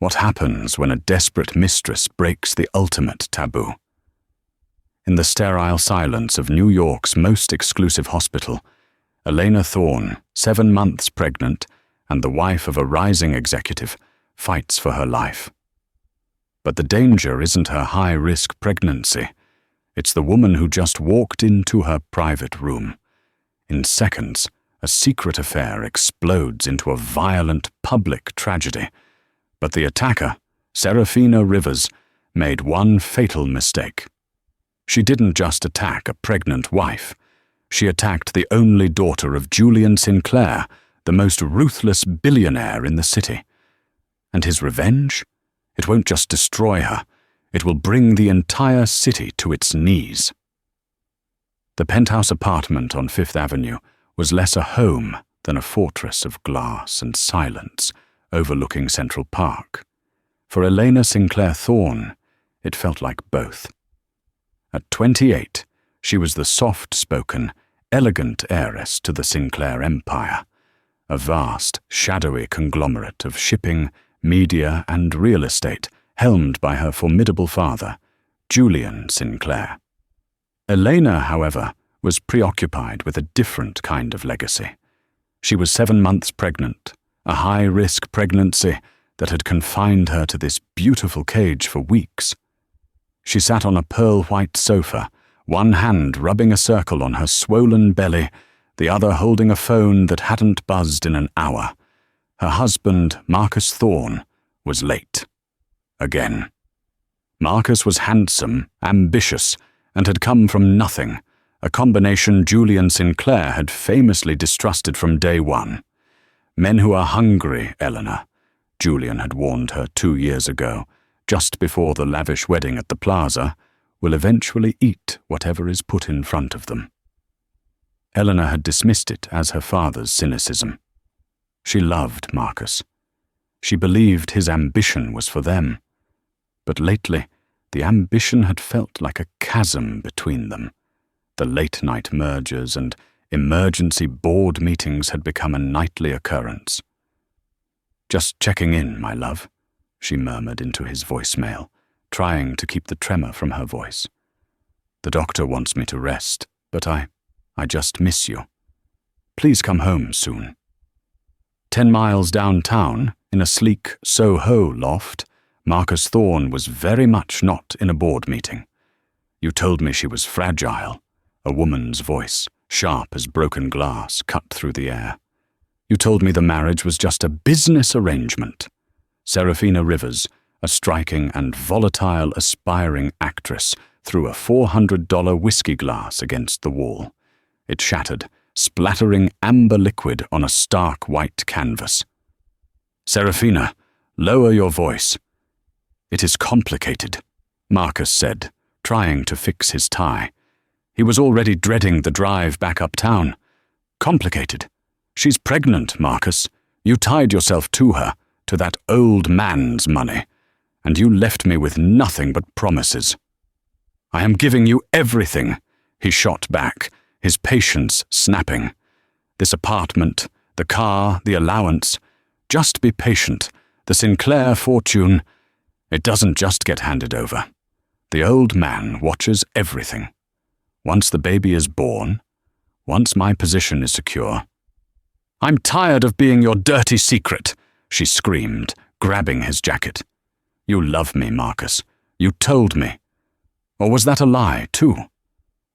What happens when a desperate mistress breaks the ultimate taboo? In the sterile silence of New York's most exclusive hospital, Elena Thorne, 7 months pregnant and the wife of a rising executive, fights for her life. But the danger isn't her high-risk pregnancy. It's the woman who just walked into her private room. In seconds, a secret affair explodes into a violent public tragedy. But the attacker, Serafina Rivers, made one fatal mistake. She didn't just attack a pregnant wife. She attacked the only daughter of Julian Sinclair, the most ruthless billionaire in the city. And his revenge? It won't just destroy her. It will bring the entire city to its knees. The penthouse apartment on Fifth Avenue was less a home than a fortress of glass and silence overlooking Central Park. For Elena Sinclair Thorne, it felt like both. At 28, she was the soft-spoken, elegant heiress to the Sinclair empire, a vast, shadowy conglomerate of shipping, media, and real estate helmed by her formidable father, Julian Sinclair. Elena, however, was preoccupied with a different kind of legacy. She was 7 months pregnant, a high-risk pregnancy that had confined her to this beautiful cage for weeks. She sat on a pearl-white sofa, one hand rubbing a circle on her swollen belly, the other holding a phone that hadn't buzzed in an hour. Her husband, Marcus Thorne, was late. Again. Marcus was handsome, ambitious, and had come from nothing, a combination Julian Sinclair had famously distrusted from day one. Men who are hungry, Eleanor, Julian had warned her 2 years ago, just before the lavish wedding at the plaza, will eventually eat whatever is put in front of them. Eleanor had dismissed it as her father's cynicism. She loved Marcus. She believed his ambition was for them. But lately, the ambition had felt like a chasm between them. The late-night mergers and emergency board meetings had become a nightly occurrence. "Just checking in, my love," she murmured into his voicemail, trying to keep the tremor from her voice. "The doctor wants me to rest, but I just miss you. Please come home soon." 10 miles downtown, in a sleek Soho loft, Marcus Thorne was very much not in a board meeting. "You told me she was fragile," a woman's voice, sharp as broken glass, cut through the air. "You told me the marriage was just a business arrangement." Serafina Rivers, a striking and volatile aspiring actress, threw a $400 whiskey glass against the wall. It shattered, splattering amber liquid on a stark white canvas. "Serafina, lower your voice." "It is complicated," Marcus said, trying to fix his tie. He was already dreading the drive back uptown. "Complicated? She's pregnant, Marcus. You tied yourself to her, to that old man's money, and you left me with nothing but promises." "I am giving you everything," he shot back, his patience snapping. "This apartment, the car, the allowance. Just be patient. The Sinclair fortune, it doesn't just get handed over. The old man watches everything. Once the baby is born, once my position is secure." "I'm tired of being your dirty secret," she screamed, grabbing his jacket. "You love me, Marcus. You told me. Or was that a lie, too?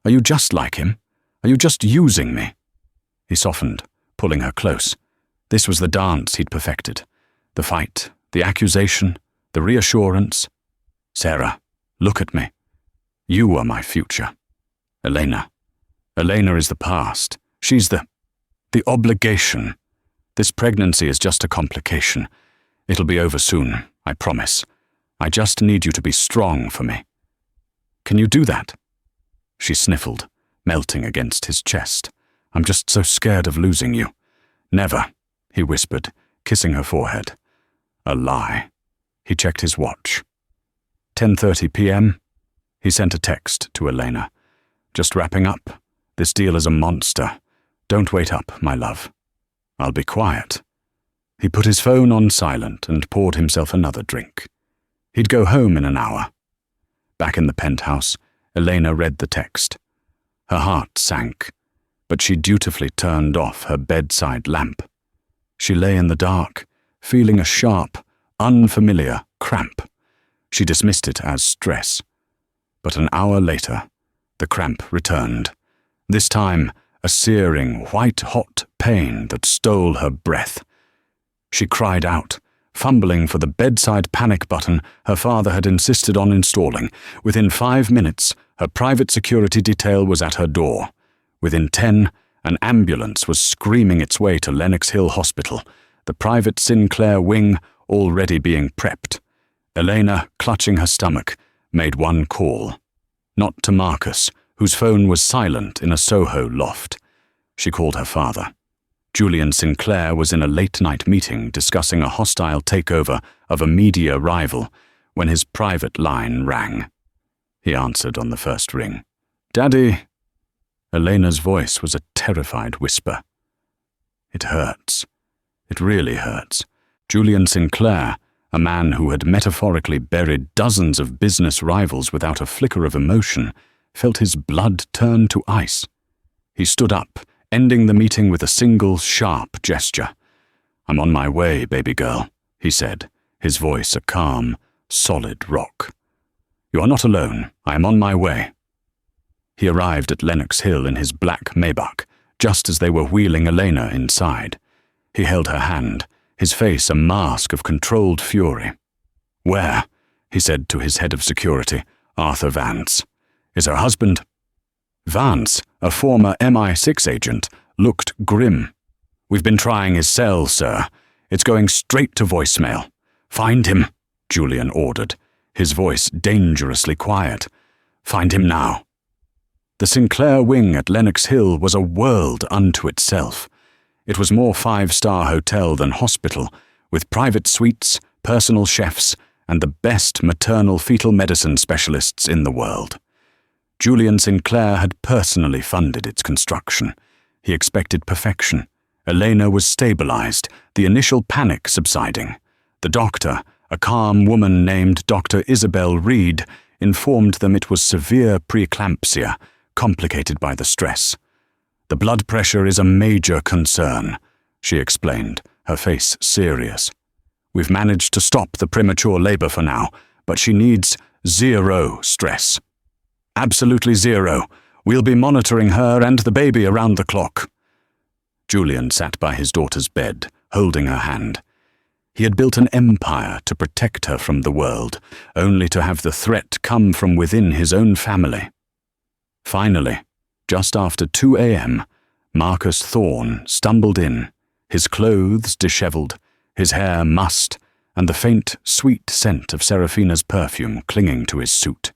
Are you just like him? Are you just using me?" He softened, pulling her close. This was the dance he'd perfected. The fight, the accusation, the reassurance. "Sarah, look at me. You are my future. Elena. Elena is the past. She's the obligation. This pregnancy is just a complication. It'll be over soon, I promise. I just need you to be strong for me. Can you do that?" She sniffled, melting against his chest. "I'm just so scared of losing you." "Never," he whispered, kissing her forehead. A lie. He checked his watch. 10:30 p.m. He sent a text to Elena. "Just wrapping up. This deal is a monster. Don't wait up, my love." "I'll be quiet." He put his phone on silent and poured himself another drink. He'd go home in an hour. Back in the penthouse, Elena read the text. Her heart sank, but she dutifully turned off her bedside lamp. She lay in the dark, feeling a sharp, unfamiliar cramp. She dismissed it as stress. But an hour later, the cramp returned. This time, a searing, white-hot pain that stole her breath. She cried out, fumbling for the bedside panic button her father had insisted on installing. Within 5 minutes, her private security detail was at her door. Within 10, an ambulance was screaming its way to Lenox Hill Hospital, the private Sinclair wing already being prepped. Elena, clutching her stomach, made one call. Not to Marcus, whose phone was silent in a Soho loft. She called her father. Julian Sinclair was in a late-night meeting discussing a hostile takeover of a media rival when his private line rang. He answered on the first ring. "Daddy." Elena's voice was a terrified whisper. "It hurts. It really hurts." Julian Sinclair, a man who had metaphorically buried dozens of business rivals without a flicker of emotion, felt his blood turn to ice. He stood up, ending the meeting with a single, sharp gesture. "I'm on my way, baby girl," he said, his voice a calm, solid rock. "You are not alone. I am on my way." He arrived at Lenox Hill in his black Maybach, just as they were wheeling Elena inside. He held her hand, his face a mask of controlled fury. "Where?" he said to his head of security, Arthur Vance. "Is her husband?" Vance, a former MI6 agent, looked grim. "We've been trying his cell, sir. It's going straight to voicemail." "Find him," Julian ordered, his voice dangerously quiet. "Find him now." The Sinclair wing at Lenox Hill was a world unto itself. It was more five-star hotel than hospital, with private suites, personal chefs, and the best maternal fetal medicine specialists in the world. Julian Sinclair had personally funded its construction. He expected perfection. Elena was stabilized, the initial panic subsiding. The doctor, a calm woman named Dr. Isabel Reed, informed them it was severe preeclampsia, complicated by the stress. "The blood pressure is a major concern," she explained, her face serious. "We've managed to stop the premature labor for now, but she needs 0 stress. Absolutely 0. We'll be monitoring her and the baby around the clock." Julian sat by his daughter's bed, holding her hand. He had built an empire to protect her from the world, only to have the threat come from within his own family. Finally, just after 2 a.m., Marcus Thorne stumbled in, his clothes disheveled, his hair mussed, and the faint, sweet scent of Serafina's perfume clinging to his suit.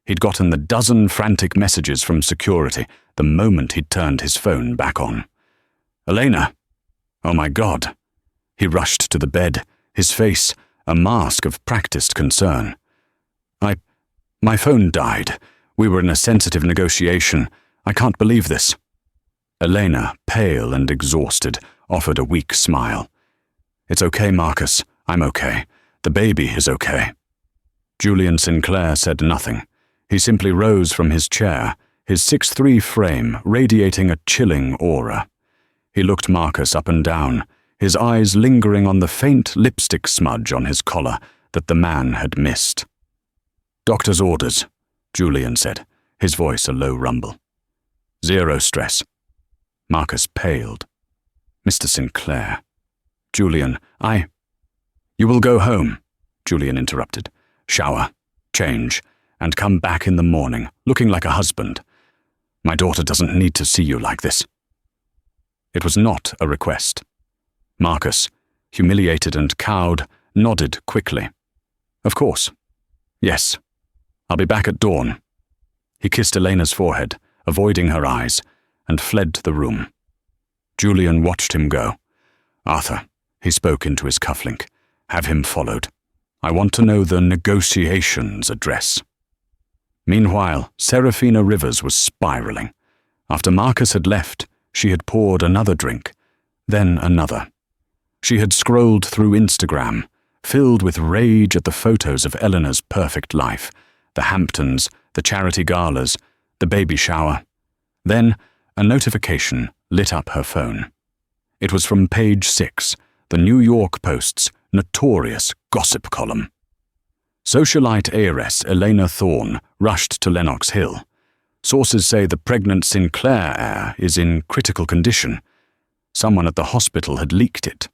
He'd gotten the dozen frantic messages from security the moment he'd turned his phone back on. "Elena! Oh my God!" He rushed to the bed, his face a mask of practiced concern. My phone died. We were in a sensitive negotiation. I can't believe this." Elena, pale and exhausted, offered a weak smile. "It's okay, Marcus. I'm okay. The baby is okay." Julian Sinclair said nothing. He simply rose from his chair, his 6'3" frame radiating a chilling aura. He looked Marcus up and down, his eyes lingering on the faint lipstick smudge on his collar that the man had missed. "Doctor's orders," Julian said, his voice a low rumble. 0 stress." Marcus paled. "Mr. Sinclair." "Julian, You will go home," Julian interrupted. "Shower, change, and come back in the morning, looking like a husband. My daughter doesn't need to see you like this." It was not a request. Marcus, humiliated and cowed, nodded quickly. "Of course. Yes. I'll be back at dawn." He kissed Elena's forehead, avoiding her eyes, and fled the room. Julian watched him go. "Arthur," he spoke into his cufflink, "have him followed. I want to know the negotiations address." Meanwhile, Serafina Rivers was spiraling. After Marcus had left, she had poured another drink, then another. She had scrolled through Instagram, filled with rage at the photos of Eleanor's perfect life, the Hamptons, the charity galas, the baby shower. Then, a notification lit up her phone. It was from page 6, the New York Post's notorious gossip column. Socialite heiress Elena Thorne rushed to Lenox Hill. Sources say the pregnant Sinclair heir is in critical condition. Someone at the hospital had leaked it.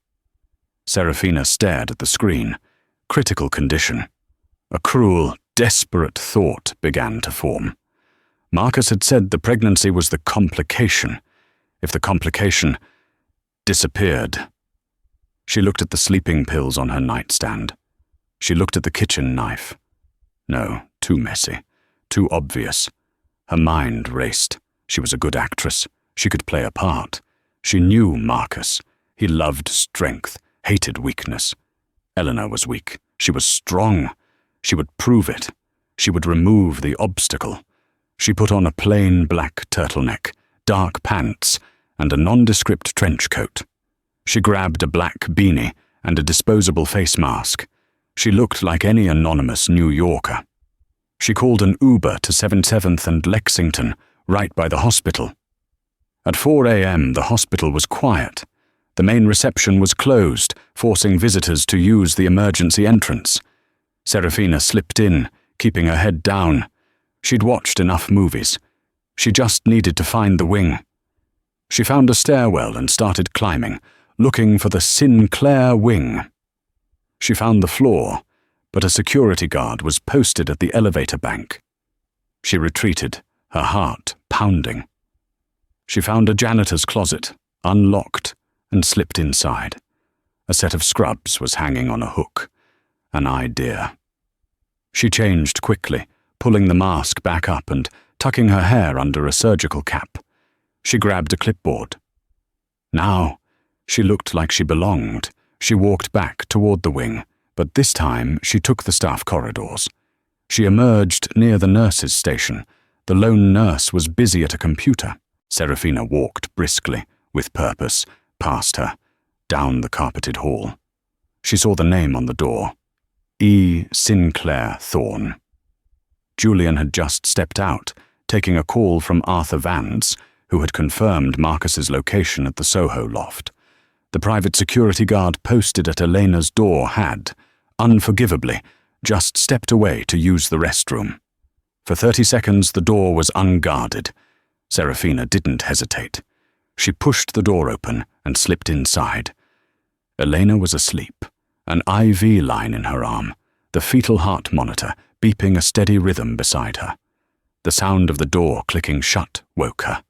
Serafina stared at the screen. Critical condition. A cruel, desperate thought began to form. Marcus had said the pregnancy was the complication. If the complication disappeared. She looked at the sleeping pills on her nightstand. She looked at the kitchen knife. No, too messy, too obvious. Her mind raced. She was a good actress. She could play a part. She knew Marcus. He loved strength, hated weakness. Eleanor was weak. She was strong. She would prove it. She would remove the obstacle. She put on a plain black turtleneck, dark pants, and a nondescript trench coat. She grabbed a black beanie and a disposable face mask. She looked like any anonymous New Yorker. She called an Uber to 77th and Lexington, right by the hospital. At 4 a.m., the hospital was quiet. The main reception was closed, forcing visitors to use the emergency entrance. Serafina slipped in, keeping her head down. She'd watched enough movies. She just needed to find the wing. She found a stairwell and started climbing, looking for the Sinclair wing. She found the floor, but a security guard was posted at the elevator bank. She retreated, her heart pounding. She found a janitor's closet, unlocked, and slipped inside. A set of scrubs was hanging on a hook. An idea. She changed quickly, pulling the mask back up and tucking her hair under a surgical cap. She grabbed a clipboard. Now, she looked like she belonged. She walked back toward the wing, but this time she took the staff corridors. She emerged near the nurse's station. The lone nurse was busy at a computer. Serafina walked briskly, with purpose, past her, down the carpeted hall. She saw the name on the door. E. Sinclair Thorne. Julian had just stepped out, taking a call from Arthur Vance, who had confirmed Marcus's location at the Soho loft. The private security guard posted at Elena's door had, unforgivably, just stepped away to use the restroom. For 30 seconds the door was unguarded. Serafina didn't hesitate. She pushed the door open and slipped inside. Elena was asleep, an IV line in her arm, the fetal heart monitor beeping a steady rhythm beside her. The sound of the door clicking shut woke her.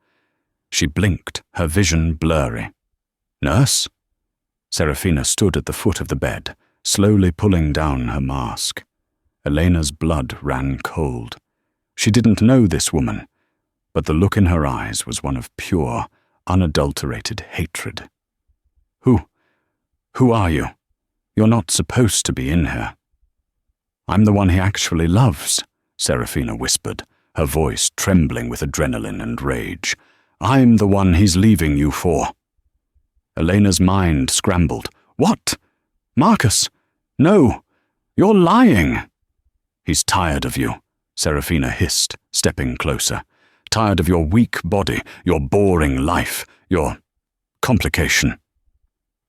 She blinked, her vision blurry. "Nurse?" Serafina stood at the foot of the bed, slowly pulling down her mask. Elena's blood ran cold. She didn't know this woman, but the look in her eyes was one of pure, unadulterated hatred. Who are you? You're not supposed to be in here." "I'm the one he actually loves," Serafina whispered, her voice trembling with adrenaline and rage. "I'm the one he's leaving you for." Elena's mind scrambled. "What? Marcus? No, you're lying." "He's tired of you," Serafina hissed, stepping closer. "Tired of your weak body, your boring life, your complication."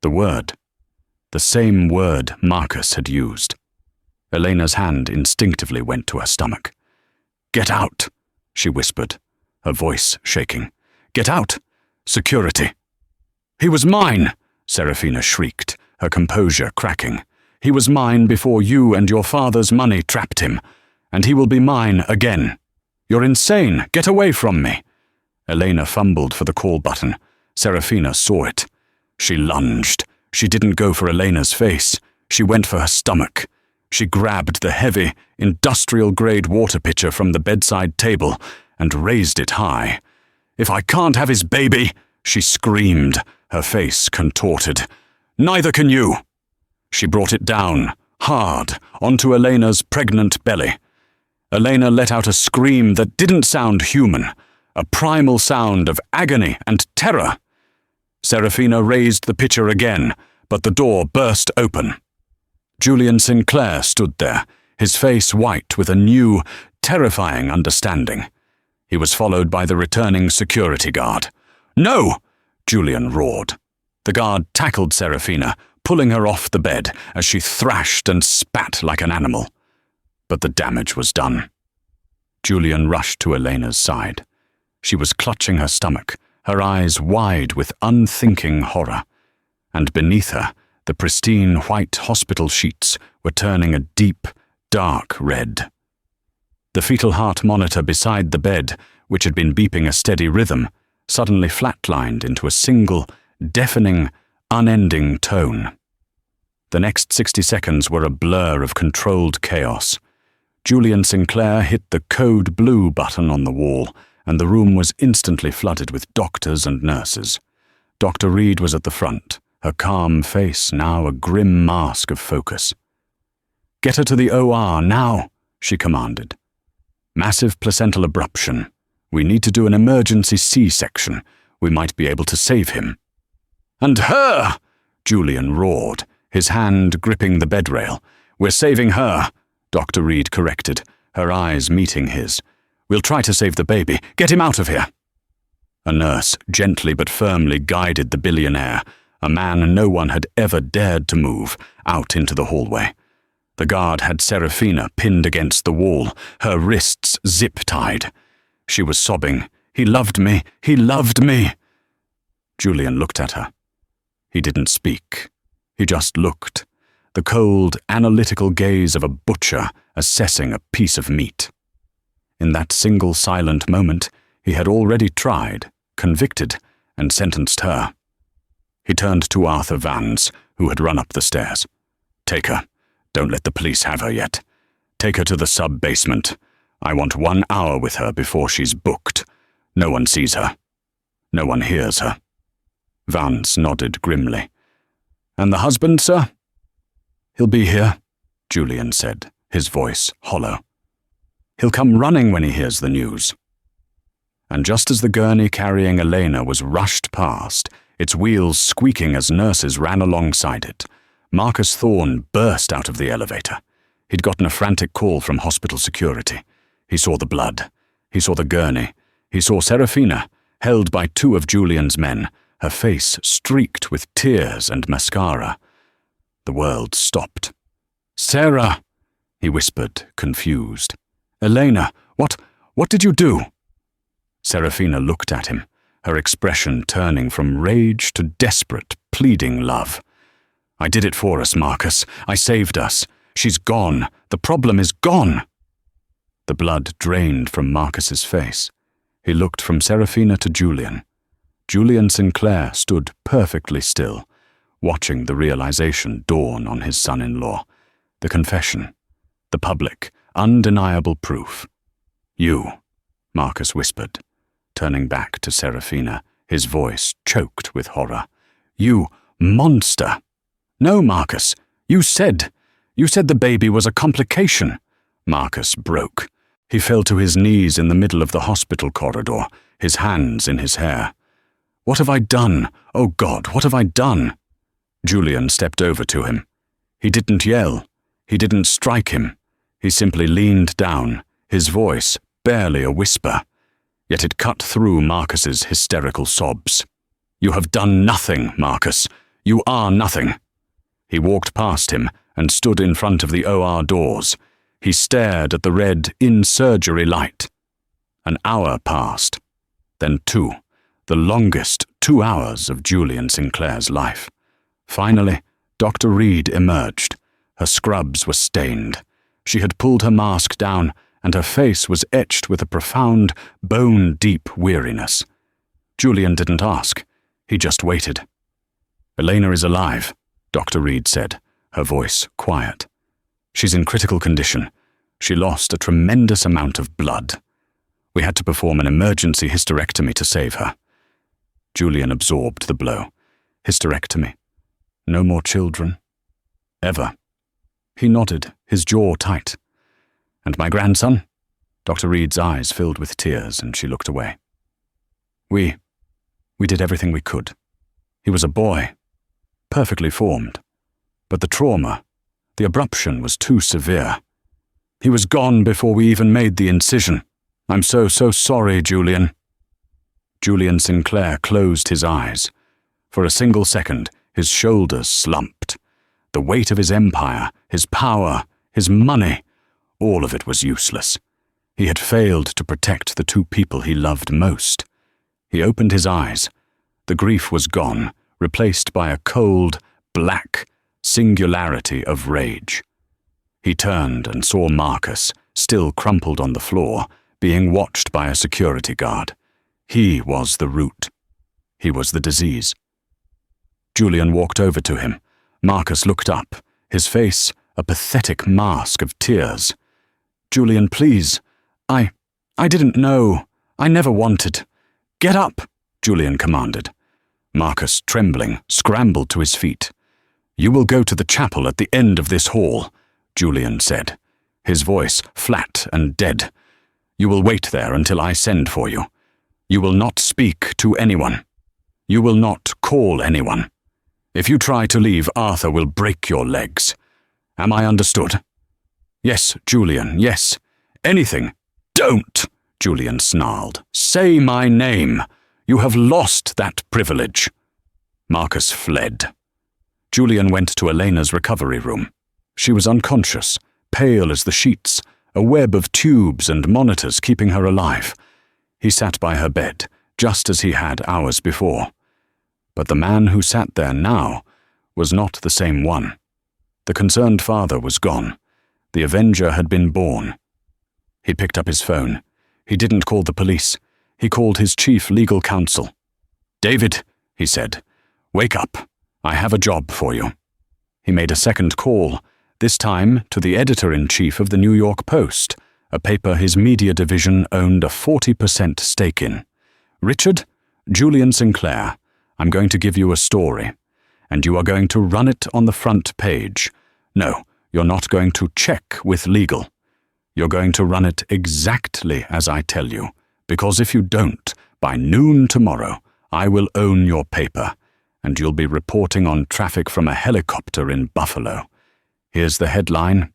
The same word Marcus had used. Elena's hand instinctively went to her stomach. "Get out," she whispered, her voice shaking. "Get out! Security!" "He was mine!" Serafina shrieked, her composure cracking. "He was mine before you and your father's money trapped him, and he will be mine again. You're insane! Get away from me!" Elena fumbled for the call button. Serafina saw it. She lunged. She didn't go for Elena's face. She went for her stomach. She grabbed the heavy, industrial-grade water pitcher from the bedside table and raised it high. "If I can't have his baby," she screamed, her face contorted. "Neither can you." She brought it down, hard, onto Elena's pregnant belly. Elena let out a scream that didn't sound human, a primal sound of agony and terror. Serafina raised the pitcher again, but the door burst open. Julian Sinclair stood there, his face white with a new, terrifying understanding. He was followed by the returning security guard. "No!" Julian roared. The guard tackled Serafina, pulling her off the bed as she thrashed and spat like an animal. But the damage was done. Julian rushed to Elena's side. She was clutching her stomach, her eyes wide with unthinking horror. And beneath her, the pristine white hospital sheets were turning a deep, dark red. The fetal heart monitor beside the bed, which had been beeping a steady rhythm, suddenly flatlined into a single, deafening, unending tone. The next 60 seconds were a blur of controlled chaos. Julian Sinclair hit the code blue button on the wall, and the room was instantly flooded with doctors and nurses. Dr. Reed was at the front, her calm face now a grim mask of focus. "Get her to the OR now," she commanded. "Massive placental abruption. We need to do an emergency C-section. We might be able to save him." "And her!" Julian roared, his hand gripping the bed rail. "We're saving her," Dr. Reed corrected, her eyes meeting his. "We'll try to save the baby. Get him out of here." A nurse gently but firmly guided the billionaire, a man no one had ever dared to move, out into the hallway. The guard had Serafina pinned against the wall, her wrists zip-tied. She was sobbing. "He loved me! He loved me!" Julian looked at her. He didn't speak. He just looked, the cold, analytical gaze of a butcher assessing a piece of meat. In that single silent moment, he had already tried, convicted, and sentenced her. He turned to Arthur Vance, who had run up the stairs. "Take her. Don't let the police have her yet. Take her to the sub-basement. I want 1 hour with her before she's booked. No one sees her. No one hears her." Vance nodded grimly. "And the husband, sir?" "He'll be here," Julian said, his voice hollow. "He'll come running when he hears the news." And just as the gurney carrying Elena was rushed past, its wheels squeaking as nurses ran alongside it, Marcus Thorne burst out of the elevator. He'd gotten a frantic call from hospital security. He saw the blood. He saw the gurney. He saw Serafina, held by 2 of Julian's men, her face streaked with tears and mascara. The world stopped. "Sarah!" he whispered, confused. "Elena, what did you do?" Serafina looked at him, her expression turning from rage to desperate, pleading love. "I did it for us, Marcus. I saved us. She's gone. The problem is gone." The blood drained from Marcus's face. He looked from Serafina to Julian. Julian Sinclair stood perfectly still, watching the realization dawn on his son-in-law. The confession. The public, undeniable proof. "You," Marcus whispered, turning back to Serafina, his voice choked with horror. "You monster!" "No, Marcus. You said the baby was a complication." Marcus broke. He fell to his knees in the middle of the hospital corridor, his hands in his hair. "What have I done? Oh God, what have I done?" Julian stepped over to him. He didn't yell. He didn't strike him. He simply leaned down, his voice barely a whisper. Yet it cut through Marcus's hysterical sobs. "You have done nothing, Marcus. You are nothing." He walked past him and stood in front of the OR doors. He stared at the red in-surgery light. An hour passed, then 2, the longest 2 hours of Julian Sinclair's life. Finally, Dr. Reed emerged. Her scrubs were stained. She had pulled her mask down, and her face was etched with a profound, bone-deep weariness. Julian didn't ask. He just waited. "Elena is alive," Dr. Reed said, her voice quiet. "She's in critical condition. She lost a tremendous amount of blood. We had to perform an emergency hysterectomy to save her." Julian absorbed the blow. Hysterectomy. No more children. Ever. He nodded, his jaw tight. "And my grandson?" Dr. Reed's eyes filled with tears, and she looked away. We did everything we could. He was a boy, perfectly formed. But the trauma, the abruption was too severe. He was gone before we even made the incision. I'm so sorry, Julian. Julian Sinclair closed his eyes. For a single second, his shoulders slumped. The weight of his empire, his power, his money, all of it was useless. He had failed to protect the two people he loved most. He opened his eyes. The grief was gone, replaced by a cold, black singularity of rage. He turned and saw Marcus, still crumpled on the floor, being watched by a security guard. He was the root. He was the disease. Julian walked over to him. Marcus looked up, his face a pathetic mask of tears. Julian, please. I didn't know. I never wanted. Get up, Julian commanded. Marcus, trembling, scrambled to his feet. You will go to the chapel at the end of this hall, Julian said, his voice flat and dead. You will wait there until I send for you. You will not speak to anyone. You will not call anyone. If you try to leave, Arthur will break your legs. Am I understood? Yes, Julian, yes. Anything. Don't, Julian snarled. Say my name. You have lost that privilege. Marcus fled. Julian went to Elena's recovery room. She was unconscious, pale as the sheets, a web of tubes and monitors keeping her alive. He sat by her bed, just as he had hours before. But the man who sat there now was not the same one. The concerned father was gone. The Avenger had been born. He picked up his phone. He didn't call the police. He called his chief legal counsel. David, he said, wake up. I have a job for you. He made a second call, this time to the editor-in-chief of the New York Post, a paper his media division owned a 40% stake in. Richard, Julian Sinclair, I'm going to give you a story, and you are going to run it on the front page. No, you're not going to check with legal. You're going to run it exactly as I tell you, because if you don't, by noon tomorrow, I will own your paper, and you'll be reporting on traffic from a helicopter in Buffalo. Here's the headline.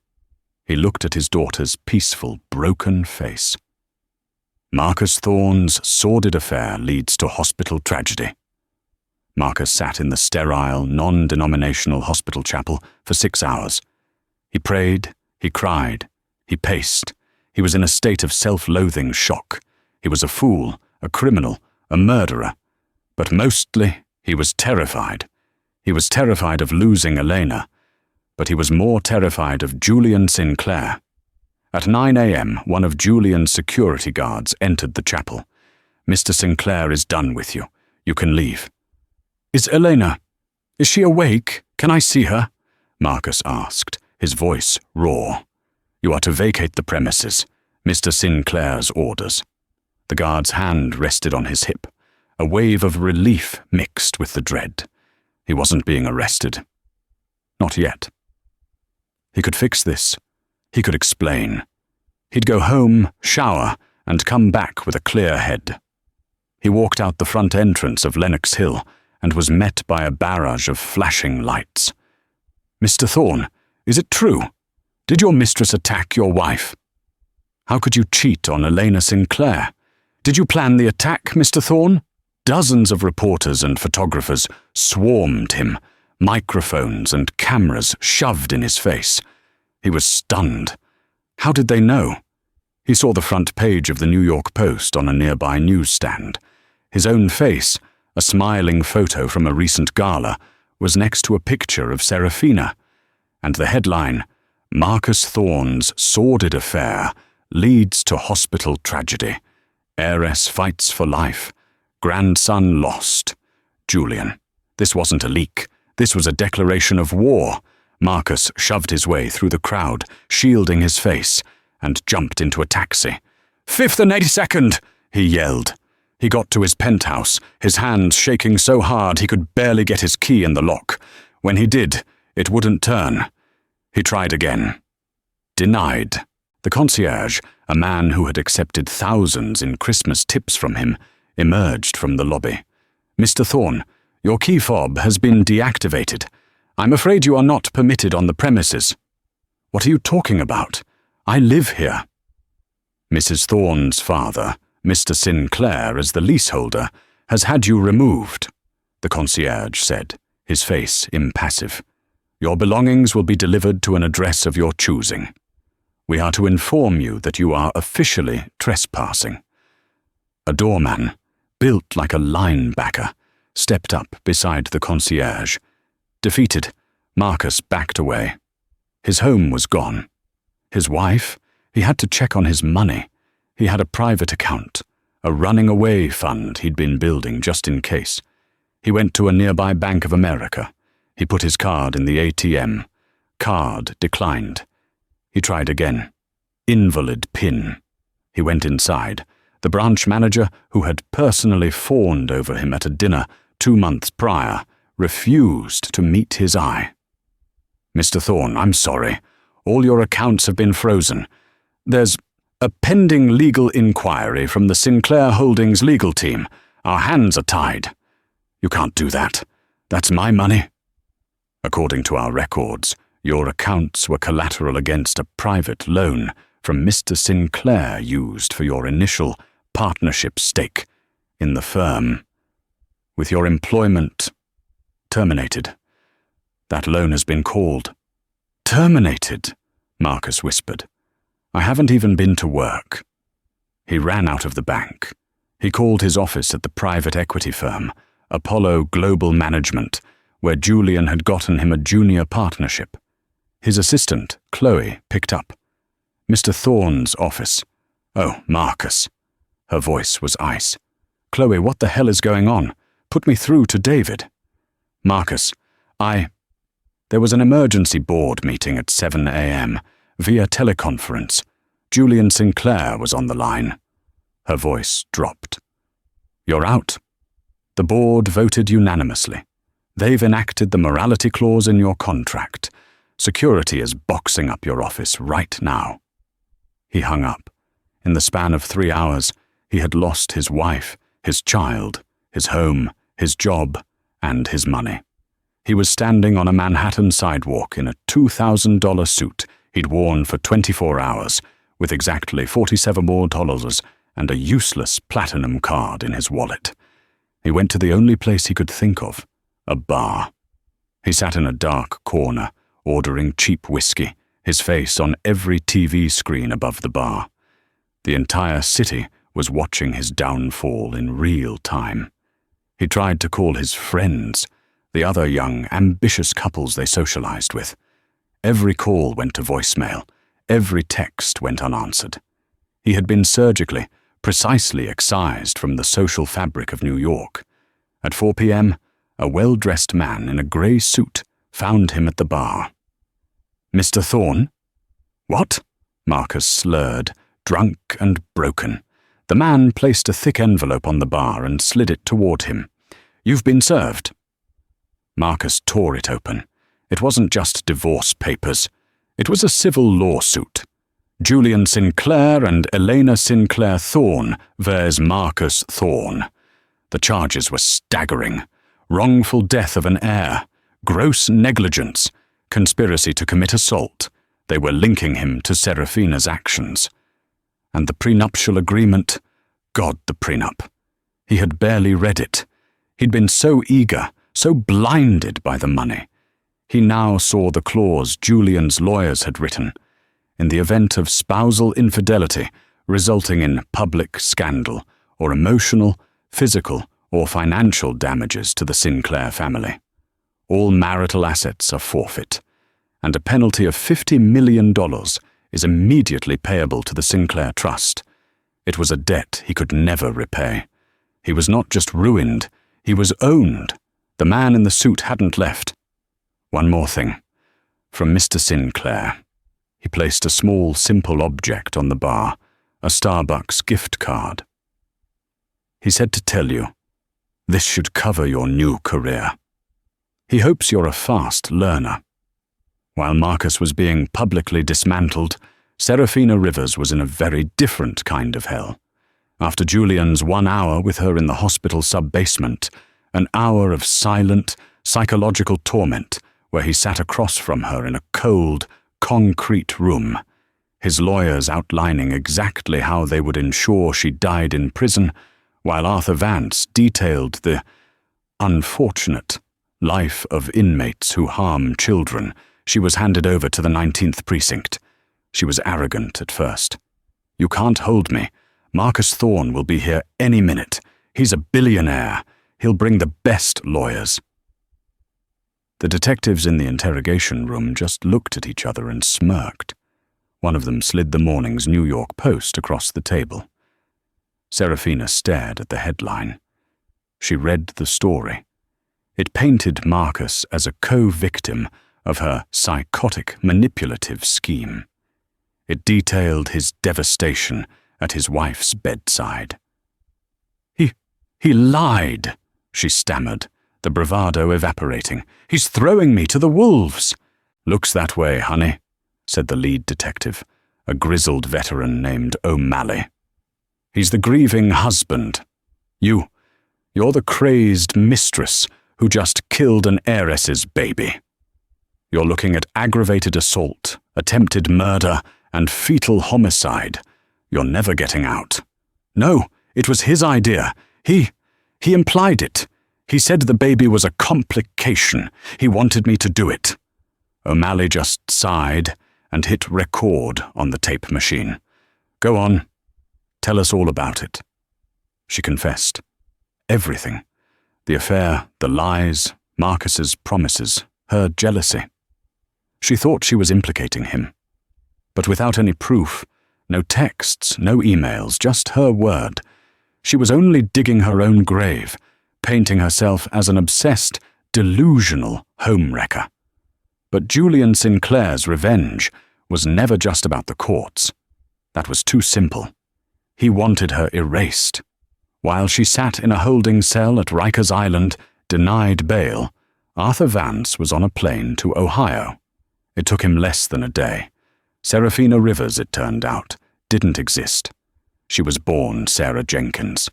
He looked at his daughter's peaceful, broken face. Marcus Thorne's sordid affair leads to hospital tragedy. Marcus sat in the sterile, non-denominational hospital chapel for 6 hours. He prayed, he cried, he paced. He was in a state of self-loathing shock. He was a fool, a criminal, a murderer. But mostly, he was terrified. He was terrified of losing Elena. But he was more terrified of Julian Sinclair. At 9 a.m., one of Julian's security guards entered the chapel. Mr. Sinclair is done with you. You can leave. Is Elena? Is she awake? Can I see her? Marcus asked, his voice raw. You are to vacate the premises. Mr. Sinclair's orders. The guard's hand rested on his hip. A wave of relief mixed with the dread. He wasn't being arrested. Not yet. He could fix this. He could explain. He'd go home, shower, and come back with a clear head. He walked out the front entrance of Lenox Hill and was met by a barrage of flashing lights. Mr. Thorne, is it true? Did your mistress attack your wife? How could you cheat on Elena Sinclair? Did you plan the attack, Mr. Thorne? Dozens of reporters and photographers swarmed him, microphones and cameras shoved in his face. He was stunned. How did they know? He saw the front page of the New York Post on a nearby newsstand. His own face, a smiling photo from a recent gala, was next to a picture of Serafina, and the headline, Marcus Thorne's sordid affair leads to hospital tragedy. Heiress fights for life. Grandson lost. Julian. This wasn't a leak. This was a declaration of war. Marcus shoved his way through the crowd, shielding his face, and jumped into a taxi. 5th and 82nd, he yelled. He got to his penthouse, his hands shaking so hard he could barely get his key in the lock. When he did, it wouldn't turn. He tried again. Denied. The concierge, a man who had accepted thousands in Christmas tips from him, emerged from the lobby. Mr. Thorne, Your key fob has been deactivated. I'm afraid you are not permitted on the premises." "What are you talking about? I live here." "Mrs. Thorne's father, Mr. Sinclair, as the leaseholder, has had you removed," the concierge said, his face impassive. "Your belongings will be delivered to an address of your choosing. We are to inform you that you are officially trespassing." A doorman, built like a linebacker, stepped up beside the concierge. Defeated, Marcus backed away. His home was gone. His wife? He had to check on his money. He had a private account, a running-away fund he'd been building just in case. He went to a nearby Bank of America. He put his card in the ATM. Card declined. He tried again. Invalid PIN. He went inside. The branch manager, who had personally fawned over him at a dinner 2 months prior, refused to meet his eye. "Mr. Thorne, I'm sorry. All your accounts have been frozen. There's a pending legal inquiry from the Sinclair Holdings legal team. Our hands are tied." "You can't do that. That's my money." "According to our records, your accounts were collateral against a private loan from Mr. Sinclair used for your initial partnership stake in the firm. With your employment terminated, that loan has been called." "Terminated?" Marcus whispered. "I haven't even been to work." He ran out of the bank. He called his office at the private equity firm, Apollo Global Management, where Julian had gotten him a junior partnership. His assistant, Chloe, picked up. "Mr. Thorne's office." "Oh, Marcus." Her voice was ice. "Chloe, what the hell is going on? Put me through to David." "Marcus, There was an emergency board meeting at 7 a.m. via teleconference. Julian Sinclair was on the line." Her voice dropped. "You're out." The board voted unanimously. They've enacted the morality clause in your contract. Security is boxing up your office right now. He hung up. In the span of 3 hours, he had lost his wife, his child, his home, his job, and his money. He was standing on a Manhattan sidewalk in a $2,000 suit he'd worn for 24 hours, with exactly $47 more and a useless platinum card in his wallet. He went to the only place he could think of, a bar. He sat in a dark corner, ordering cheap whiskey, his face on every TV screen above the bar. The entire city was watching his downfall in real time. He tried to call his friends, the other young, ambitious couples they socialized with. Every call went to voicemail. Every text went unanswered. He had been surgically, precisely excised from the social fabric of New York. At 4 p.m., a well-dressed man in a grey suit found him at the bar. "Mr. Thorne?" "What?" Marcus slurred, drunk and broken. The man placed a thick envelope on the bar and slid it toward him. "You've been served." Marcus tore it open. It wasn't just divorce papers. It was a civil lawsuit. Julian Sinclair and Elena Sinclair Thorne vs. Marcus Thorne. The charges were staggering. Wrongful death of an heir, gross negligence, conspiracy to commit assault. They were linking him to Serafina's actions. And the prenuptial agreement, God, the prenup. He had barely read it. He'd been so eager, so blinded by the money. He now saw the clause Julian's lawyers had written. In the event of spousal infidelity resulting in public scandal or emotional, physical, or financial damages to the Sinclair family, all marital assets are forfeit, and a penalty of $50 million is immediately payable to the Sinclair Trust. It was a debt he could never repay. He was not just ruined, he was owned. The man in the suit hadn't left. One more thing. From Mr. Sinclair. He placed a small, simple object on the bar, a Starbucks gift card. He said to tell you, this should cover your new career. He hopes you're a fast learner. While Marcus was being publicly dismantled, Serafina Rivers was in a very different kind of hell. After Julian's 1 hour with her in the hospital sub-basement, An hour of silent, psychological torment where he sat across from her in a cold, concrete room, his lawyers outlining exactly how they would ensure she died in prison, while Arthur Vance detailed the unfortunate life of inmates who harm children. She was handed over to the 19th Precinct. She was arrogant at first. "You can't hold me. Marcus Thorne will be here any minute. He's a billionaire. He'll bring the best lawyers." The detectives in the interrogation room just looked at each other and smirked. One of them slid the morning's New York Post across the table. Serafina stared at the headline. She read the story. It painted Marcus as a co-victim of her psychotic, manipulative scheme. It detailed his devastation at his wife's bedside. He lied," she stammered, the bravado evaporating. "He's throwing me to the wolves." "Looks that way, honey," said the lead detective, a grizzled veteran named O'Malley. "He's the grieving husband. You're the crazed mistress who just killed an heiress's baby. You're looking at aggravated assault, attempted murder, and fetal homicide. You're never getting out." "No, it was his idea. He implied it. He said the baby was a complication. He wanted me to do it." O'Malley just sighed and hit record on the tape machine. "Go on. Tell us all about it." She confessed. Everything. The affair, the lies, Marcus's promises, her jealousy. She thought she was implicating him. But without any proof, no texts, no emails, just her word. She was only digging her own grave, painting herself as an obsessed, delusional homewrecker. But Julian Sinclair's revenge was never just about the courts. That was too simple. He wanted her erased. While she sat in a holding cell at Rikers Island, denied bail, Arthur Vance was on a plane to Ohio. It took him less than a day. Serafina Rivers, it turned out, didn't exist. She was born Sarah Jenkins.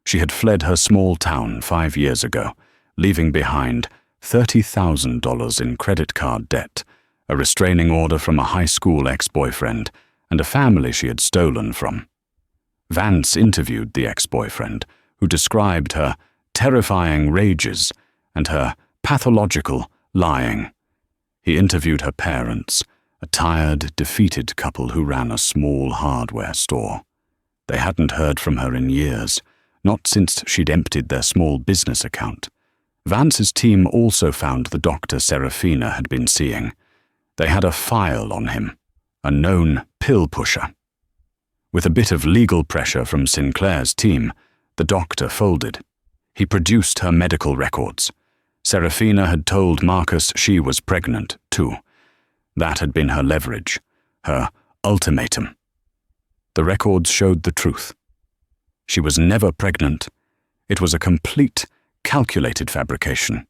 She had fled her small town 5 years ago, leaving behind $30,000 in credit card debt, a restraining order from a high school ex-boyfriend, and a family she had stolen from. Vance interviewed the ex-boyfriend, who described her terrifying rages and her pathological lying. He interviewed her parents, a tired, defeated couple who ran a small hardware store. They hadn't heard from her in years, not since she'd emptied their small business account. Vance's team also found the doctor Serafina had been seeing. They had a file on him, a known pill pusher. With a bit of legal pressure from Sinclair's team, the doctor folded. He produced her medical records. Serafina had told Marcus she was pregnant, too. That had been her leverage, her ultimatum. The records showed the truth. She was never pregnant. It was a complete, calculated fabrication.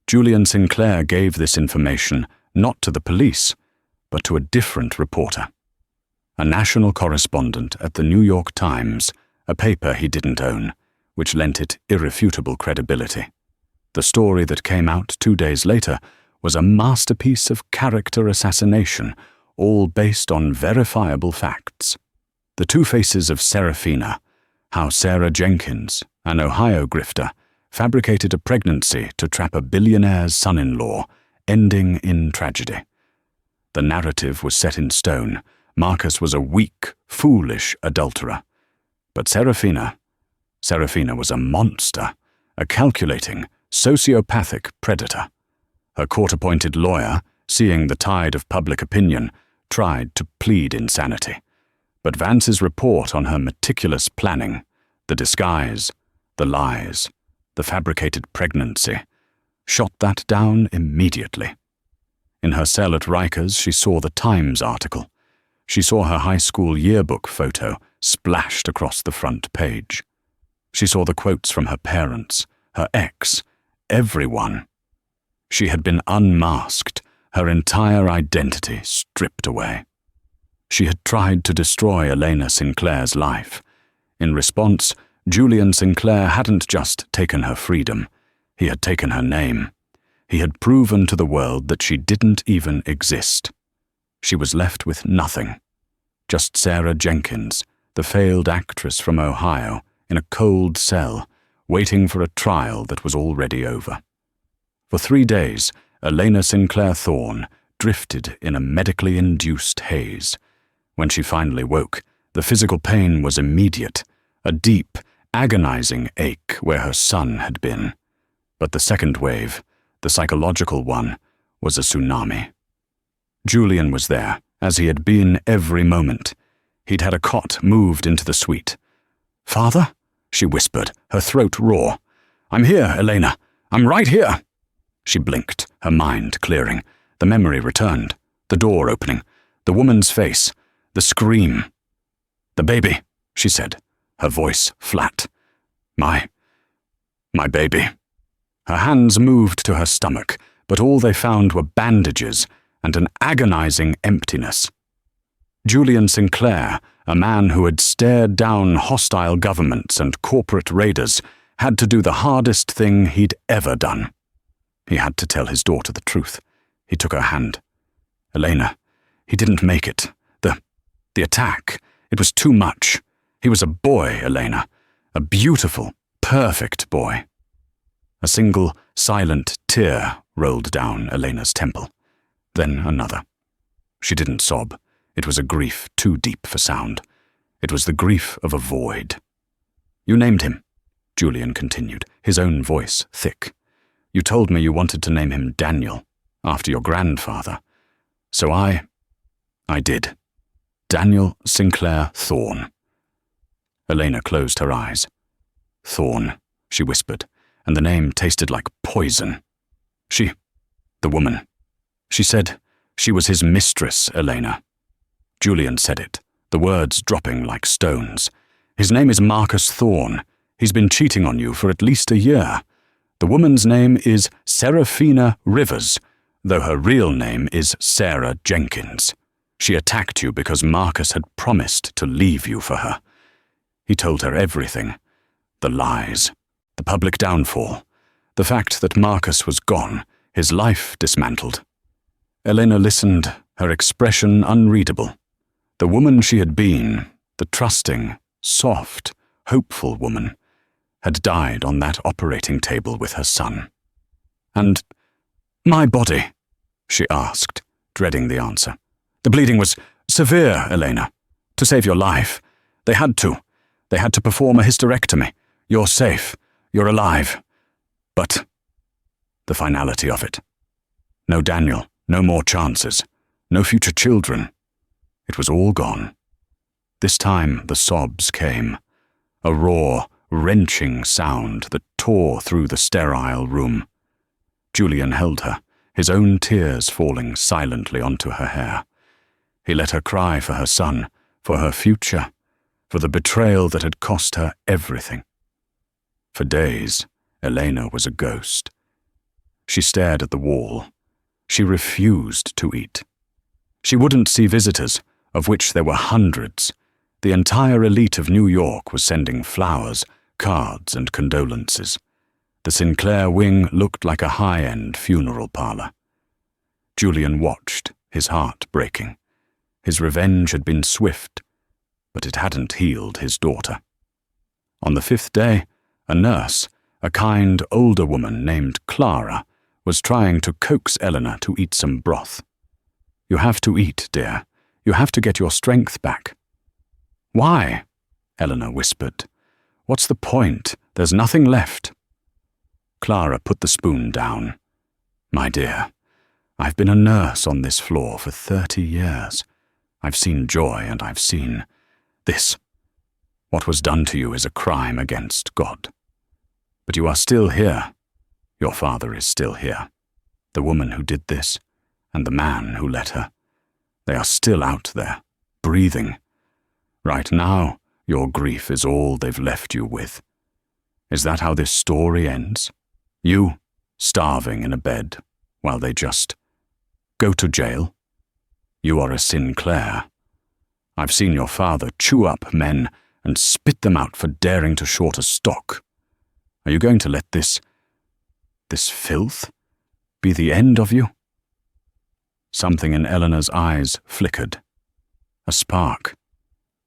Julian Sinclair gave this information not to the police, but to a different reporter. A national correspondent at the New York Times, a paper he didn't own, which lent it irrefutable credibility. The story that came out 2 days later was a masterpiece of character assassination, all based on verifiable facts. The two faces of Serafina, how Sarah Jenkins, an Ohio grifter, fabricated a pregnancy to trap a billionaire's son-in-law, ending in tragedy. The narrative was set in stone. Marcus was a weak, foolish adulterer. But Serafina was a monster, a calculating, sociopathic predator. Her court-appointed lawyer, seeing the tide of public opinion, tried to plead insanity. But Vance's report on her meticulous planning, the disguise, the lies, the fabricated pregnancy, shot that down immediately. In her cell at Rikers, she saw the Times article. She saw her high school yearbook photo splashed across the front page. She saw the quotes from her parents, her ex, everyone. She had been unmasked, her entire identity stripped away. She had tried to destroy Elena Sinclair's life. In response, Julian Sinclair hadn't just taken her freedom, He had taken her name. He had proven to the world that she didn't even exist. She was left with nothing. Just Sarah Jenkins, the failed actress from Ohio, in a cold cell, waiting for a trial that was already over. For 3 days, Elena Sinclair Thorne drifted in a medically induced haze. When she finally woke, the physical pain was immediate, a deep, agonizing ache where her son had been. But the second wave, the psychological one, was a tsunami. Julian was there, as he had been every moment. He'd had a cot moved into the suite. "Father?" she whispered, her throat raw. "I'm here, Elena. I'm right here." She blinked, her mind clearing. The memory returned, the door opening, the woman's face, the scream. "The baby," she said, her voice flat. My baby." Her hands moved to her stomach, but all they found were bandages and an agonizing emptiness. Julian Sinclair, a man who had stared down hostile governments and corporate raiders, had to do the hardest thing he'd ever done. He had to tell his daughter the truth. He took her hand. "Elena, he didn't make it. The attack, it was too much. He was a boy, Elena. A beautiful, perfect boy." A single, silent tear rolled down Elena's temple. Then another. She didn't sob. It was a grief too deep for sound. It was the grief of a void. "You named him," Julian continued, his own voice thick. "You told me you wanted to name him Daniel, after your grandfather. So I did. Daniel Sinclair Thorne." Elena closed her eyes. "Thorne," she whispered, and the name tasted like poison. The woman. She said she was his mistress, Elena. Julian said it, the words dropping like stones. "His name is Marcus Thorne. He's been cheating on you for at least a year. The woman's name is Seraphina Rivers, though her real name is Sarah Jenkins. She attacked you because Marcus had promised to leave you for her." He told her everything. The lies, the public downfall, the fact that Marcus was gone, his life dismantled. Elena listened, her expression unreadable. The woman she had been, the trusting, soft, hopeful woman, had died on that operating table with her son. "And my body?" she asked, dreading the answer. "The bleeding was severe, Elena. To save your life. They had to. They had to perform a hysterectomy. You're safe. You're alive. But the finality of it. No Daniel, no more chances, no future children. It was all gone. This time the sobs came, a raw, wrenching sound that tore through the sterile room. Julian held her, his own tears falling silently onto her hair. He let her cry for her son, for her future, for the betrayal that had cost her everything. For days, Elena was a ghost. She stared at the wall. She refused to eat. She wouldn't see visitors, of which there were hundreds. The entire elite of New York was sending flowers, cards, and condolences. The Sinclair wing looked like a high-end funeral parlor. Julian watched, his heart breaking. His revenge had been swift, but it hadn't healed his daughter. On the 5th day, a nurse, a kind older woman named Clara, was trying to coax Eleanor to eat some broth. "You have to eat, dear. You have to get your strength back." "Why?" Eleanor whispered. "What's the point? There's nothing left." Clara put the spoon down. "My dear, I've been a nurse on this floor for 30 years. I've seen joy and I've seen this. What was done to you is a crime against God. But you are still here. Your father is still here. The woman who did this, and the man who let her. They are still out there, breathing. Right now, your grief is all they've left you with. Is that how this story ends? You, starving in a bed, while they just go to jail? You are a Sinclair. I've seen your father chew up men and spit them out for daring to short a stock. Are you going to let this this filth, be the end of you? Something in Eleanor's eyes flickered. A spark.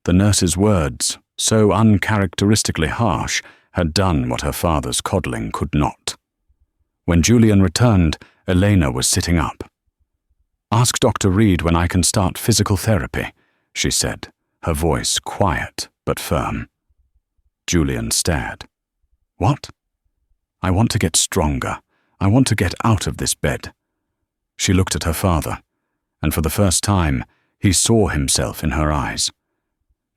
The nurse's words, so uncharacteristically harsh, had done what her father's coddling could not. When Julian returned, Elena was sitting up. "Ask Dr. Reed when I can start physical therapy," she said, her voice quiet but firm. Julian stared. "What?" "I want to get stronger. I want to get out of this bed." She looked at her father, and for the first time, he saw himself in her eyes.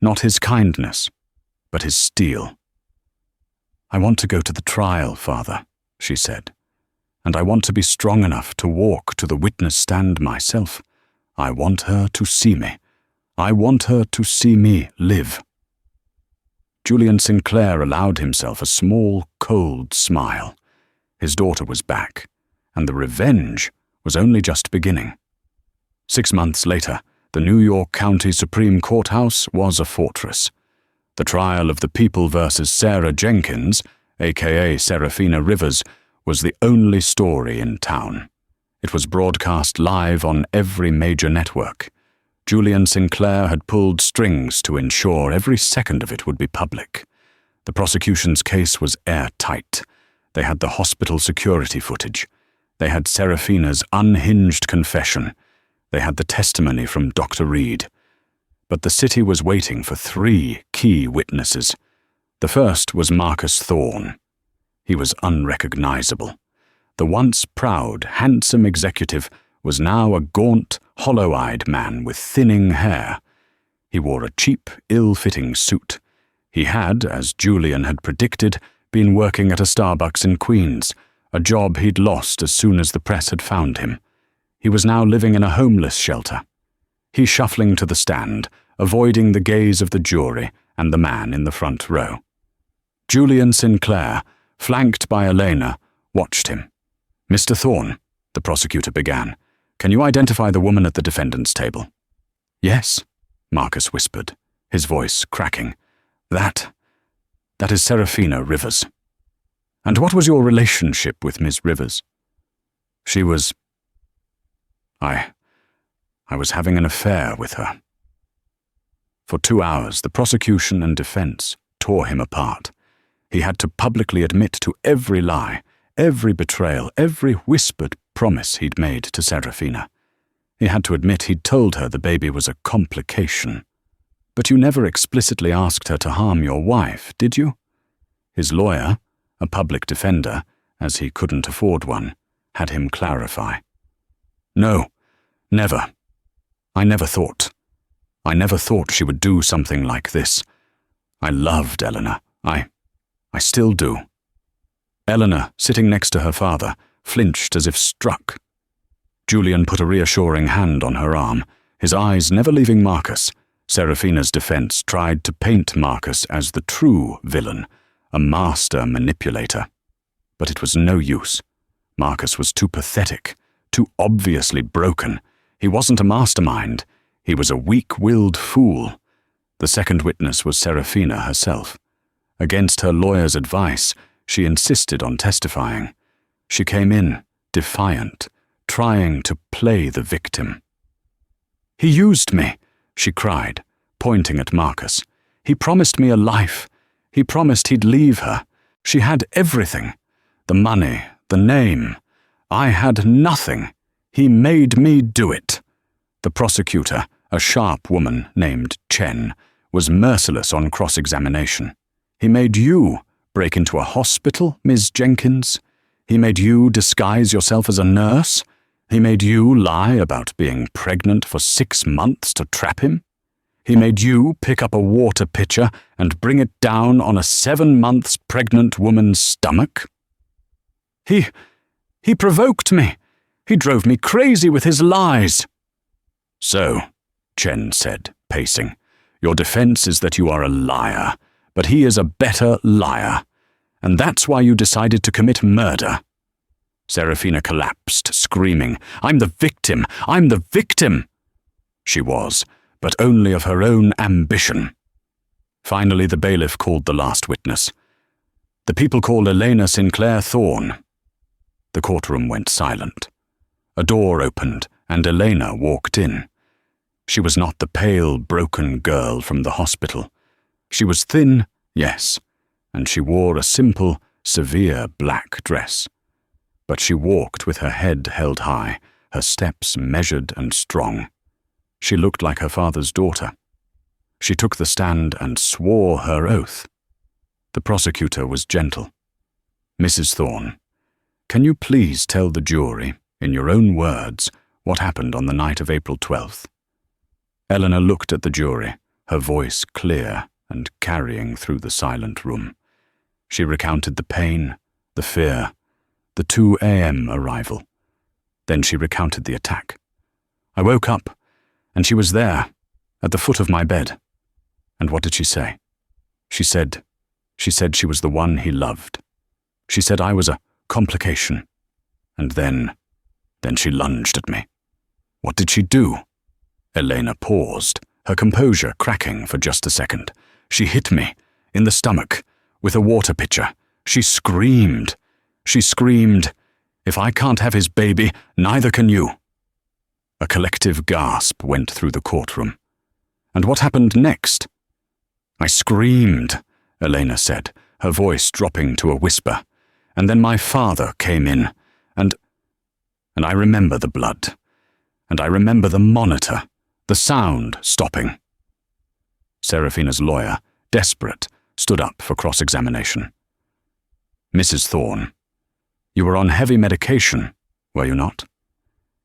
Not his kindness, but his steel. "I want to go to the trial, Father," she said, "and I want to be strong enough to walk to the witness stand myself. I want her to see me. I want her to see me live." Julian Sinclair allowed himself a small, cold smile. His daughter was back, and the revenge was only just beginning. 6 months later, the New York County Supreme Courthouse was a fortress. The trial of the People versus Sarah Jenkins, aka Serafina Rivers, was the only story in town. It was broadcast live on every major network. Julian Sinclair had pulled strings to ensure every second of it would be public. The prosecution's case was airtight. They had the hospital security footage. They had Serafina's unhinged confession. They had the testimony from Dr. Reed. But the city was waiting for 3 key witnesses. The first was Marcus Thorne. He was unrecognizable. The once proud, handsome executive was now a gaunt, hollow-eyed man with thinning hair. He wore a cheap, ill-fitting suit. He had, as Julian had predicted, been working at a Starbucks in Queens, a job he'd lost as soon as the press had found him. He was now living in a homeless shelter. He shuffling to the stand, avoiding the gaze of the jury and the man in the front row. Julian Sinclair, flanked by Elena, watched him. "Mr. Thorne," the prosecutor began, "can you identify the woman at the defendant's table?" "Yes," Marcus whispered, his voice cracking. That is Serafina Rivers." "And what was your relationship with Miss Rivers?" "She was... I was having an affair with her." For 2 hours, the prosecution and defense tore him apart. He had to publicly admit to every lie, every betrayal, every whispered promise he'd made to Serafina. He had to admit he'd told her the baby was a complication. "But you never explicitly asked her to harm your wife, did you?" His lawyer, a public defender, as he couldn't afford one, had him clarify. "No, never. I never thought she would do something like this. I loved Eleanor. I still do." Eleanor, sitting next to her father, flinched as if struck. Julian put a reassuring hand on her arm, his eyes never leaving Marcus. Serafina's defense tried to paint Marcus as the true villain, a master manipulator. But it was no use. Marcus was too pathetic, too obviously broken. He wasn't a mastermind. He was a weak-willed fool. The second witness was Serafina herself. Against her lawyer's advice, she insisted on testifying. She came in, defiant, trying to play the victim. "He used me," she cried, pointing at Marcus. "He promised me a life. He promised he'd leave her. She had everything. The money, the name. I had nothing. He made me do it." The prosecutor, a sharp woman named Chen, was merciless on cross-examination. "He made you break into a hospital, Ms. Jenkins? He made you disguise yourself as a nurse? He made you lie about being pregnant for 6 months to trap him? He made you pick up a water pitcher and bring it down on a 7 months pregnant woman's stomach? He provoked me. He drove me crazy with his lies." "So," Chen said, pacing, "your defense is that you are a liar, but he is a better liar, and that's why you decided to commit murder." Serafina collapsed, screaming, "I'm the victim! I'm the victim!" She was, but only of her own ambition. Finally, the bailiff called the last witness. "The people call Elena Sinclair Thorne." The courtroom went silent. A door opened, and Elena walked in. She was not the pale, broken girl from the hospital. She was thin, yes, and she wore a simple, severe black dress. But she walked with her head held high, her steps measured and strong. She looked like her father's daughter. She took the stand and swore her oath. The prosecutor was gentle. "Mrs. Thorne, can you please tell the jury, in your own words, what happened on the night of April 12th? Eleanor looked at the jury, her voice clear and carrying through the silent room. She recounted the pain, the fear, the 2 a.m. arrival. Then she recounted the attack. "I woke up, and she was there, at the foot of my bed." "And what did she say?" She said she was the one he loved. She said I was a complication. And then she lunged at me." "What did she do?" Elena paused, her composure cracking for just a second. "She hit me, in the stomach, with a water pitcher. She screamed. She screamed, 'If I can't have his baby, neither can you.'" A collective gasp went through the courtroom. "And what happened next?" "I screamed," Elena said, her voice dropping to a whisper. "And then my father came in, and I remember the blood. And I remember the monitor, the sound stopping." Serafina's lawyer, desperate, stood up for cross-examination. "Mrs. Thorne, you were on heavy medication, were you not?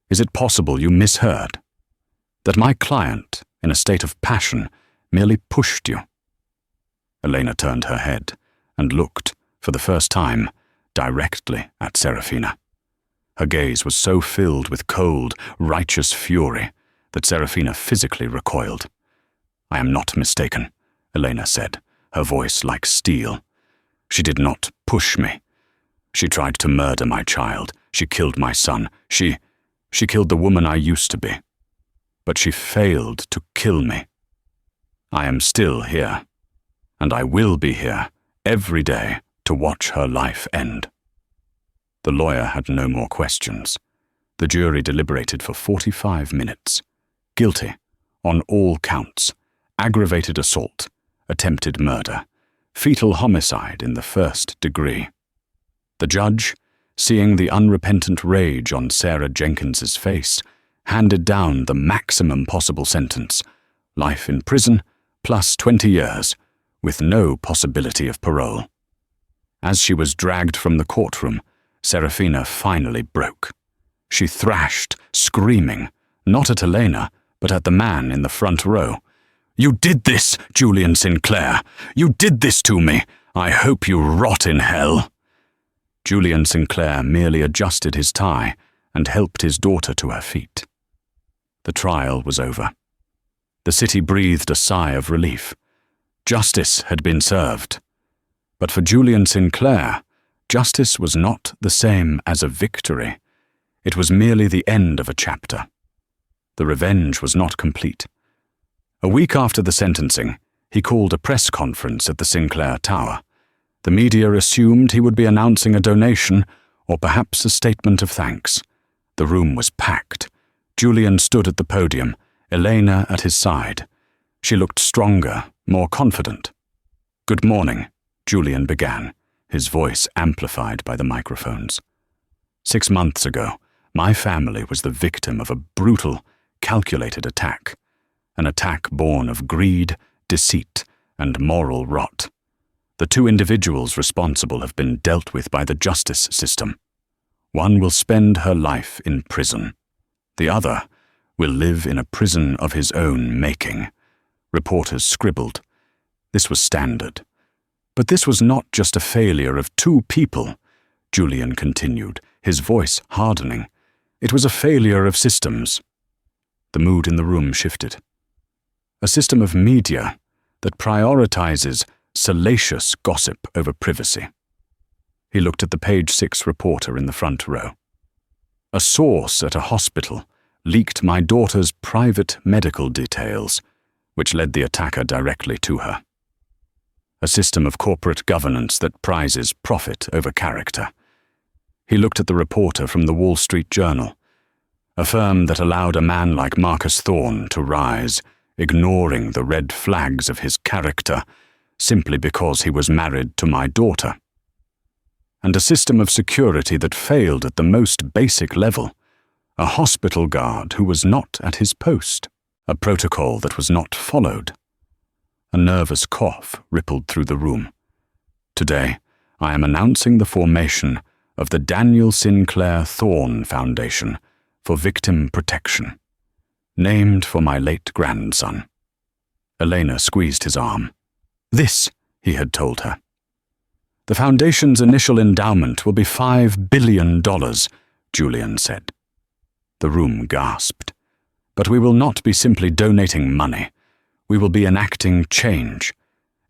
Is it possible you misheard? That my client, in a state of passion, merely pushed you?" Elena turned her head and looked, for the first time, directly at Serafina. Her gaze was so filled with cold, righteous fury that Serafina physically recoiled. "I am not mistaken," Elena said, her voice like steel. "She did not push me. She tried to murder my child. She killed my son. She killed the woman I used to be. But she failed to kill me. I am still here, and I will be here every day to watch her life end." The lawyer had no more questions. The jury deliberated for 45 minutes. Guilty, on all counts: aggravated assault, attempted murder, fetal homicide in the 1st degree. The judge, seeing the unrepentant rage on Sarah Jenkins's face, handed down the maximum possible sentence: life in prison plus 20 years, with no possibility of parole. As she was dragged from the courtroom, Serafina finally broke. She thrashed, screaming, not at Elena, but at the man in the front row. "You did this, Julian Sinclair! You did this to me! I hope you rot in hell!" Julian Sinclair merely adjusted his tie and helped his daughter to her feet. The trial was over. The city breathed a sigh of relief. Justice had been served. But for Julian Sinclair, justice was not the same as a victory. It was merely the end of a chapter. The revenge was not complete. A week after the sentencing, he called a press conference at the Sinclair Tower. The media assumed he would be announcing a donation or perhaps a statement of thanks. The room was packed. Julian stood at the podium, Elena at his side. She looked stronger, more confident. "Good morning," Julian began, his voice amplified by the microphones. 6 months ago, my family was the victim of a brutal, calculated attack. An attack born of greed, deceit, and moral rot. The 2 individuals responsible have been dealt with by the justice system. One will spend her life in prison. The other will live in a prison of his own making. Reporters scribbled. This was standard. But this was not just a failure of 2 people, Julian continued, his voice hardening. It was a failure of systems. The mood in the room shifted. A system of media that prioritizes salacious gossip over privacy. He looked at the Page 6 reporter in the front row. "A source at a hospital leaked my daughter's private medical details, which led the attacker directly to her. A system of corporate governance that prizes profit over character." He looked at the reporter from the Wall Street Journal, a firm that allowed a man like Marcus Thorne to rise, ignoring the red flags of his character, simply because he was married to my daughter. And a system of security that failed at the most basic level, a hospital guard who was not at his post, a protocol that was not followed. A nervous cough rippled through the room. Today, I am announcing the formation of the Daniel Sinclair Thorne Foundation for Victim Protection, named for my late grandson. Elena squeezed his arm. This, he had told her. The foundation's initial endowment will be $5 billion, Julian said. The room gasped. But we will not be simply donating money. We will be enacting change.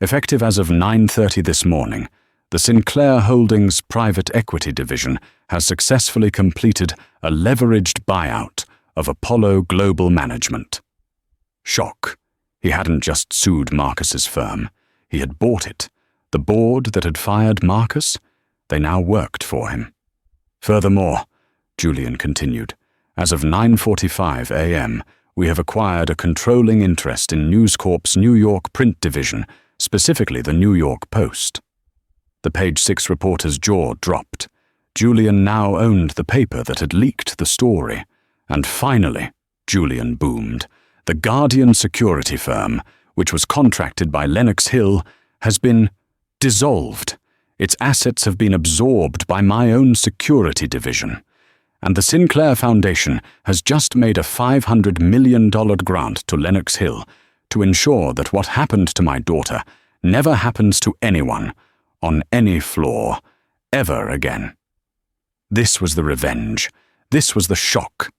Effective as of 9:30 this morning, the Sinclair Holdings Private Equity Division has successfully completed a leveraged buyout of Apollo Global Management. Shock. He hadn't just sued Marcus's firm. He had bought it. The board that had fired Marcus, they now worked for him. Furthermore, Julian continued, as of 9:45 a.m., we have acquired a controlling interest in News Corp's New York print division, specifically the New York Post. The Page 6 reporter's jaw dropped. Julian now owned the paper that had leaked the story. And finally, Julian boomed, the Guardian security firm, which was contracted by Lenox Hill, has been dissolved. Its assets have been absorbed by my own security division. And the Sinclair Foundation has just made a $500 million grant to Lenox Hill to ensure that what happened to my daughter never happens to anyone, on any floor, ever again. This was the revenge. This was the shock.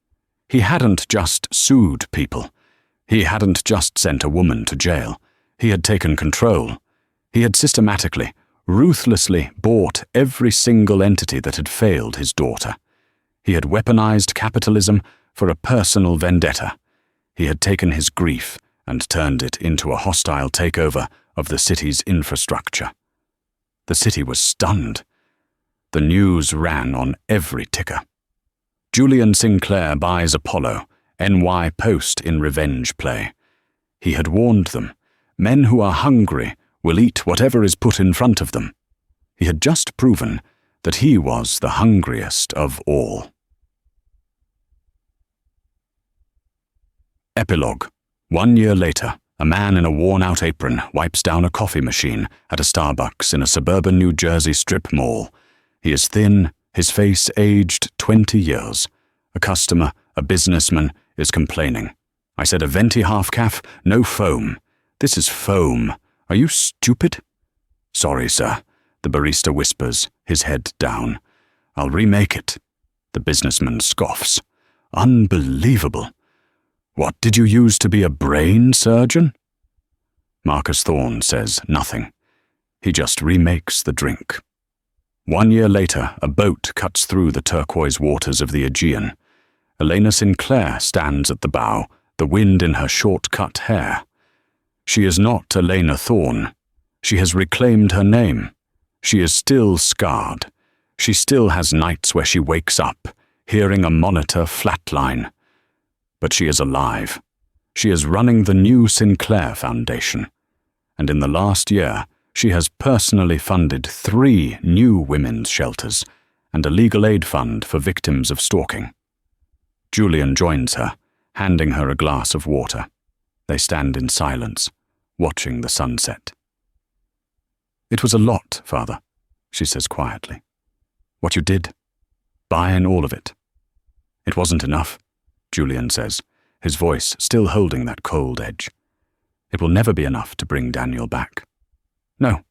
He hadn't just sued people. He hadn't just sent a woman to jail. He had taken control. He had systematically, ruthlessly bought every single entity that had failed his daughter. He had weaponized capitalism for a personal vendetta. He had taken his grief and turned it into a hostile takeover of the city's infrastructure. The city was stunned. The news ran on every ticker. Julian Sinclair buys Apollo, NY Post in revenge play. He had warned them, men who are hungry will eat whatever is put in front of them. He had just proven that he was the hungriest of all. Epilogue. 1 year later, a man in a worn-out apron wipes down a coffee machine at a Starbucks in a suburban New Jersey strip mall. He is thin, his face aged 20 years. A customer, a businessman, is complaining. I said a venti half-caff, no foam. This is foam. Are you stupid? Sorry, sir, the barista whispers, his head down. I'll remake it. The businessman scoffs. Unbelievable. What did you use to be a brain surgeon? Marcus Thorne says nothing. He just remakes the drink. 1 year later, a boat cuts through the turquoise waters of the Aegean. Elena Sinclair stands at the bow, the wind in her short-cut hair. She is not Elena Thorne. She has reclaimed her name. She is still scarred. She still has nights where she wakes up, hearing a monitor flatline. But she is alive. She is running the new Sinclair Foundation. And in the last year, she has personally funded 3 new women's shelters and a legal aid fund for victims of stalking. Julian joins her, handing her a glass of water. They stand in silence, watching the sunset. It was a lot, Father, she says quietly. What you did. Buying all of it. It wasn't enough, Julian says, his voice still holding that cold edge. It will never be enough to bring Daniel back. No,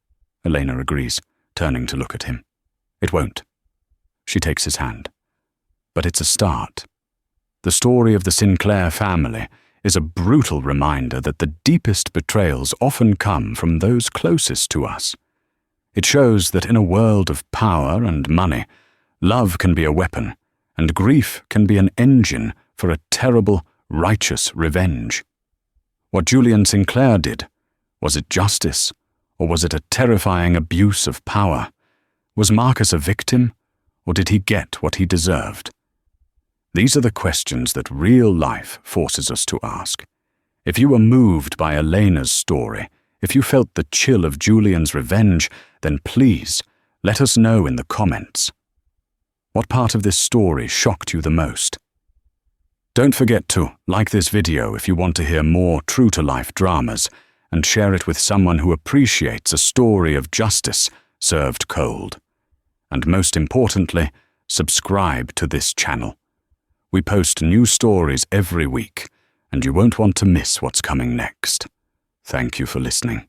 Elena agrees, turning to look at him. It won't. She takes his hand. But it's a start. The story of the Sinclair family is a brutal reminder that the deepest betrayals often come from those closest to us. It shows that in a world of power and money, love can be a weapon, and grief can be an engine for a terrible, righteous revenge. What Julian Sinclair did, was it justice, or was it a terrifying abuse of power? Was Marcus a victim, or did he get what he deserved? These are the questions that real life forces us to ask. If you were moved by Elena's story, if you felt the chill of Julian's revenge, then please let us know in the comments. What part of this story shocked you the most? Don't forget to like this video if you want to hear more true-to-life dramas, and share it with someone who appreciates a story of justice served cold. And most importantly, subscribe to this channel. We post new stories every week, and you won't want to miss what's coming next. Thank you for listening.